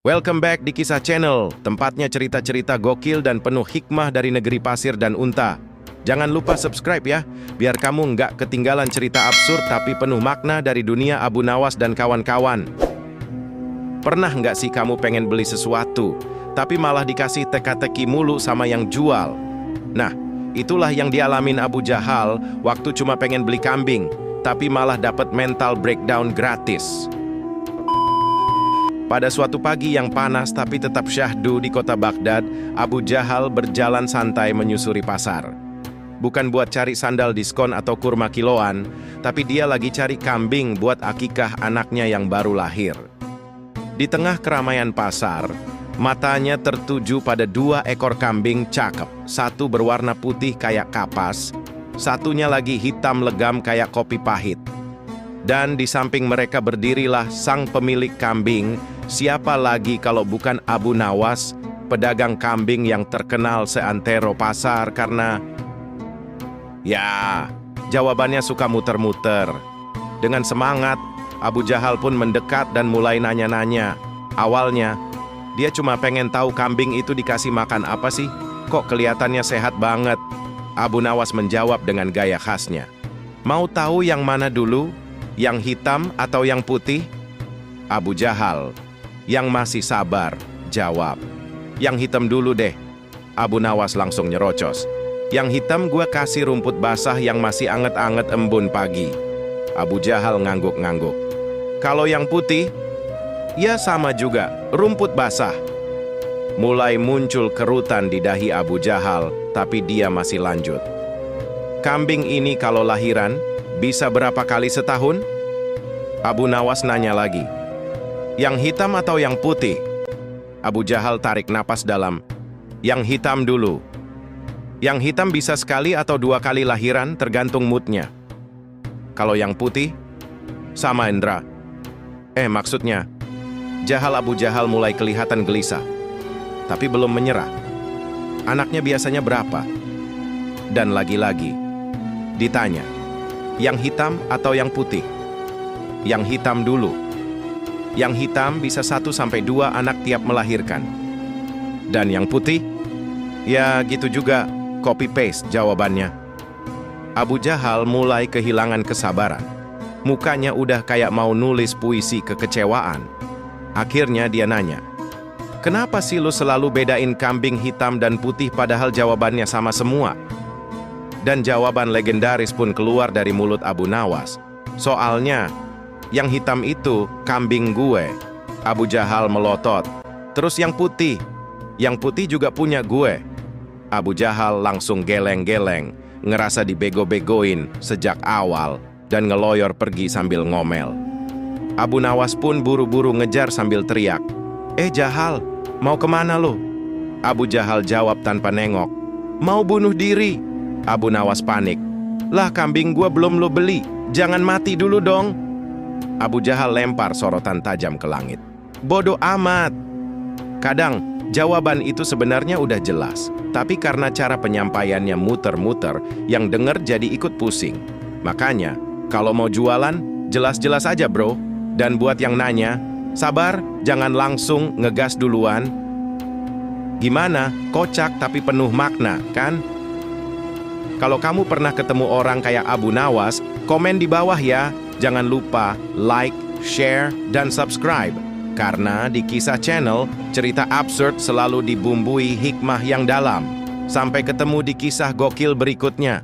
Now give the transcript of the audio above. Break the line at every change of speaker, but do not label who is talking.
Welcome back di Kisah Channel, tempatnya cerita-cerita gokil dan penuh hikmah dari negeri pasir dan unta. Jangan lupa subscribe ya, biar kamu nggak ketinggalan cerita absurd tapi penuh makna dari dunia Abu Nawas dan kawan-kawan. Pernah nggak sih kamu pengen beli sesuatu, tapi malah dikasih teka-teki mulu sama yang jual? Nah, itulah yang dialamin Abu Jahal waktu cuma pengen beli kambing, tapi malah dapat mental breakdown gratis. Pada suatu pagi yang panas tapi tetap syahdu di kota Baghdad, Abu Jahal berjalan santai menyusuri pasar. Bukan buat cari sandal diskon atau kurma kiloan, tapi dia lagi cari kambing buat akikah anaknya yang baru lahir. Di tengah keramaian pasar, matanya tertuju pada dua ekor kambing cakep. Satu berwarna putih kayak kapas, satunya lagi hitam legam kayak kopi pahit. Dan di samping mereka berdirilah sang pemilik kambing, siapa lagi kalau bukan Abu Nawas, pedagang kambing yang terkenal seantero pasar karena... Ya, jawabannya suka muter-muter. Dengan semangat, Abu Jahal pun mendekat dan mulai nanya-nanya. Awalnya, dia cuma pengen tahu kambing itu dikasih makan apa sih? Kok kelihatannya sehat banget? Abu Nawas menjawab dengan gaya khasnya. Mau tahu yang mana dulu? Yang hitam atau yang putih? Abu Jahal, yang masih sabar, jawab. Yang hitam dulu deh. Abu Nawas langsung nyerocos. Yang hitam gua kasih rumput basah yang masih anget-anget embun pagi. Abu Jahal ngangguk-ngangguk. Kalau yang putih, ya sama juga, rumput basah. Mulai muncul kerutan di dahi Abu Jahal, tapi dia masih lanjut. Kambing ini kalau lahiran, bisa berapa kali setahun? Abu Nawas nanya lagi. Yang hitam atau yang putih? Abu Jahal tarik napas dalam. Yang hitam dulu. Yang hitam bisa sekali atau dua kali lahiran, tergantung moodnya. Kalau yang putih? Sama Indra. Maksudnya, Abu Jahal mulai kelihatan gelisah. Tapi belum menyerah. Anaknya biasanya berapa? Dan lagi-lagi, ditanya. Yang hitam atau yang putih? Yang hitam dulu. Yang hitam bisa 1-2 anak tiap melahirkan. Dan yang putih? Ya gitu juga, copy-paste jawabannya. Abu Jahal mulai kehilangan kesabaran. Mukanya udah kayak mau nulis puisi kekecewaan. Akhirnya dia nanya, kenapa sih lu selalu bedain kambing hitam dan putih padahal jawabannya sama semua? Dan jawaban legendaris pun keluar dari mulut Abu Nawas. Soalnya, yang hitam itu kambing gue. Abu Jahal melotot. Terus yang putih juga punya gue. Abu Jahal langsung geleng-geleng, ngerasa dibego-begoin sejak awal, dan ngeloyor pergi sambil ngomel. Abu Nawas pun buru-buru ngejar sambil teriak. Jahal, mau kemana lo? Abu Jahal jawab tanpa nengok. Mau bunuh diri. Abu Nawas panik. Lah kambing gua belum lo beli, jangan mati dulu dong. Abu Jahal lempar sorotan tajam ke langit. Bodoh amat. Kadang, jawaban itu sebenarnya udah jelas, tapi karena cara penyampaiannya muter-muter, yang denger jadi ikut pusing. Makanya, kalau mau jualan, jelas-jelas aja bro. Dan buat yang nanya, sabar, jangan langsung ngegas duluan. Gimana? Kocak tapi penuh makna, kan? Kalau kamu pernah ketemu orang kayak Abu Nawas, komen di bawah ya. Jangan lupa like, share, dan subscribe. Karena di Kisah Channel, cerita absurd selalu dibumbui hikmah yang dalam. Sampai ketemu di kisah gokil berikutnya.